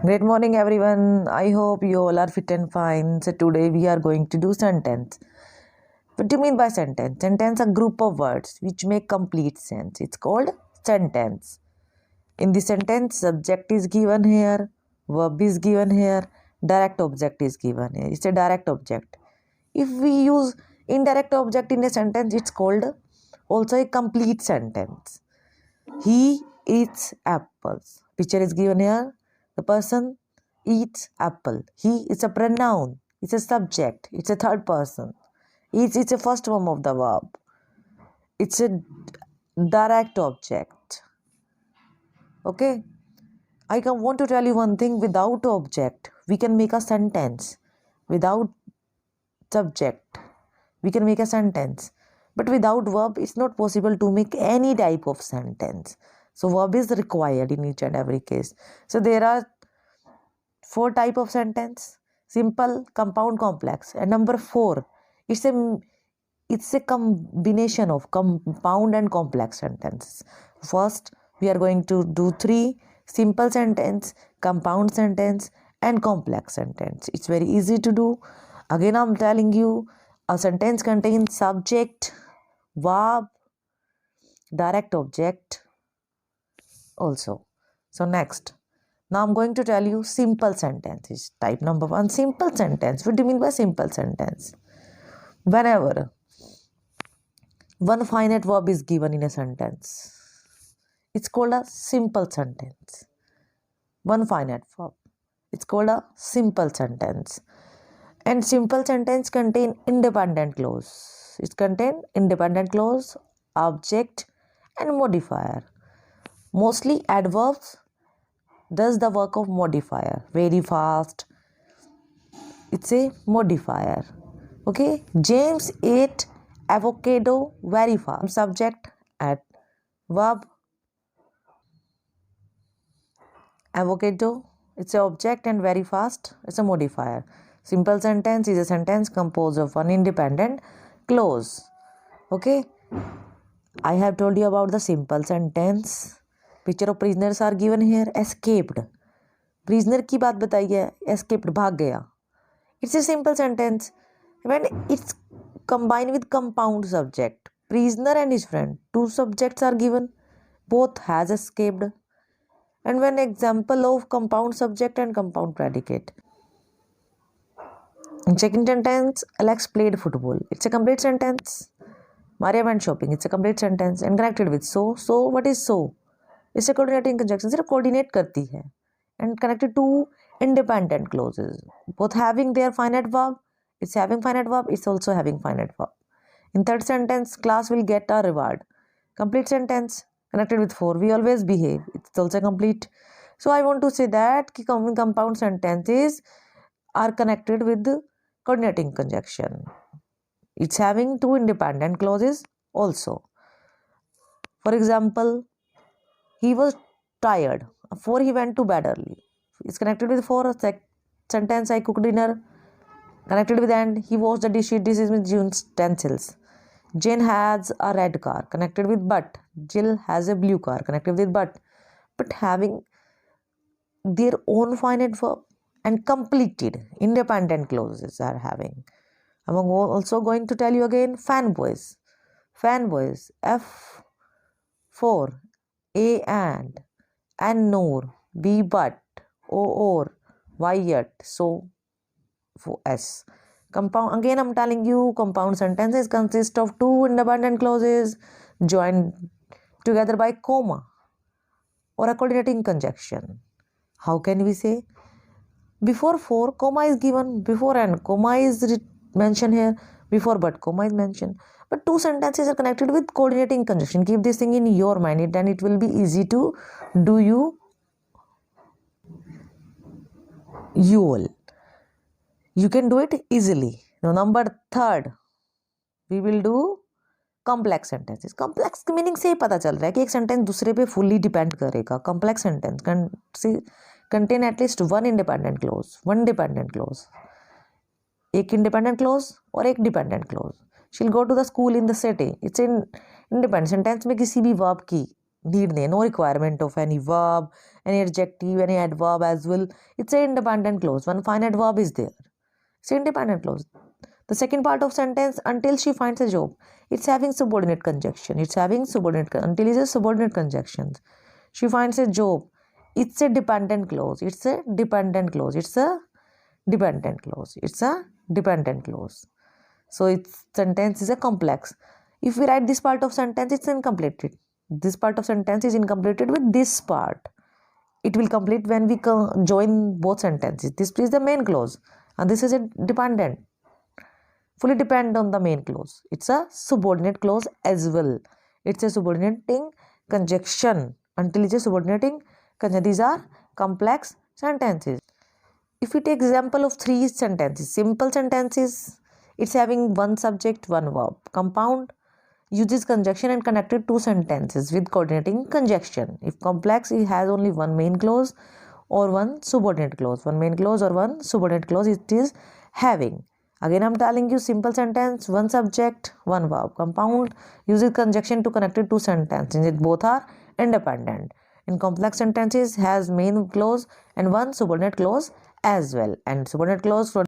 Great morning, everyone. I hope you all are fit and fine. So today we are going to do sentence. What do you mean by sentence? Sentence, a group of words which make complete sense. It's called sentence. In the sentence, subject is given here, verb is given here, direct object is given here. It's a direct object. If we use indirect object in a sentence, it's called also a complete sentence. He eats apples. Picture is given here. The person eats apple. He is a pronoun. It's a subject. It's a third person. It's a first form of the verb. It's a direct object. Okay. Want to tell you one thing. Without object, we can make a sentence. Without subject, we can make a sentence. But without verb, it's not possible to make any type of sentence. So verb is required in each and every case. So there are 4 type of sentence: simple, compound, complex. And number 4, it's a combination of compound and complex sentences. First, we are going to do 3: simple sentence, compound sentence, and complex sentence. It's very easy to do. Again, I'm telling you, a sentence contains subject, verb, direct object also. So next, now I'm going to tell you simple sentences. Type number 1, simple sentence. What do you mean by simple sentence? Whenever one finite verb is given in a sentence, it's called a simple sentence. One finite verb, it's called a simple sentence. And simple sentence contain independent clause. It contain independent clause, object, and modifier. Mostly adverbs does the work of modifier. Very fast, it's a modifier. Okay, James ate avocado very fast. Subject at verb. Avocado, it's an object, and very fast, it's a modifier. Simple sentence is a sentence composed of one independent clause. Okay, I have told you about the simple sentence. Picture of prisoners are given here. Escaped. Prisoner की बात बताई है. Escaped, भाग गया. It's a simple sentence when it's combined with compound subject. Prisoner and his friend, 2 subjects are given. Both has escaped. And when example of compound subject and compound predicate. In second sentence, Alex played football. It's a complete sentence. Maria went shopping. It's a complete sentence and connected with so. So what is so? It's a coordinating conjunction. सिर्फ coordinate करती है and connected to independent clauses. Both having their finite verb. It's having finite verb. It's also having finite verb. In third sentence, class will get a reward. Complete sentence connected with 4. We always behave. It's also complete. So I want to say that compound sentences are connected with the coordinating conjunction. It's having 2 independent clauses also. For example, he was tired. 4, he went to bed early. It's connected with 4. Sentence, I cooked dinner. Connected with and, he washed the dishes. This is with utensils. Jane has a red car. Connected with but. Jill has a blue car. Connected with but. But having their own finite verb and completed independent clauses are having. I'm also going to tell you again fanboys. Fanboys. F4. A and nor, B but, O or, Y yet, so for S. Compound, again I'm telling you, compound sentences consist of 2 independent clauses joined together by comma or a coordinating conjunction. How can we say? Before 4, comma is given. Before and, comma is mentioned here. Before but, comma is mentioned. But 2 sentences are connected with coordinating conjunction. Keep this thing in your mind, then it will be easy to do you all. You can do it easily. Now, number 3, we will do complex sentences. Complex meaning से पता चल रहा है कि एक sentence दूसरे पे fully depend करेगा. Complex sentence contain at least one independent clause. One dependent clause. एक independent clause और एक dependent clause. She'll go to the school in the city. It's in independent sentence में किसी भी verb की need no requirement of any verb, any adjective, any adverb as well. It's an independent clause. One finite verb is there. It's an independent clause. The second part of sentence, until she finds a job, it's having subordinate conjunction. It's having until is a subordinate conjunction. She finds a job. It's a dependent clause. It's a dependent clause. It's a dependent clause. It's a dependent clause. So its sentence is a complex. If we write this part of sentence, it's incompleted. This part of sentence is incompleted with this part. It will complete when we join both sentences. This is the main clause and this is a dependent. Fully depend on the main clause. It's a subordinate clause as well. It's a subordinating conjunction. Until is a subordinating conjunction. These are complex sentences. If we take example of 3 sentences, simple sentences, it's having one subject, one verb. Compound uses conjunction and connected 2 sentences with coordinating conjunction. If complex, it has only one main clause or one subordinate clause. One main clause or one subordinate clause it is having. Again, I'm telling you simple sentence, one subject, one verb. Compound uses conjunction to connect 2 sentences. It both are independent. In complex sentences has main clause and one subordinate clause as well. And subordinate clause for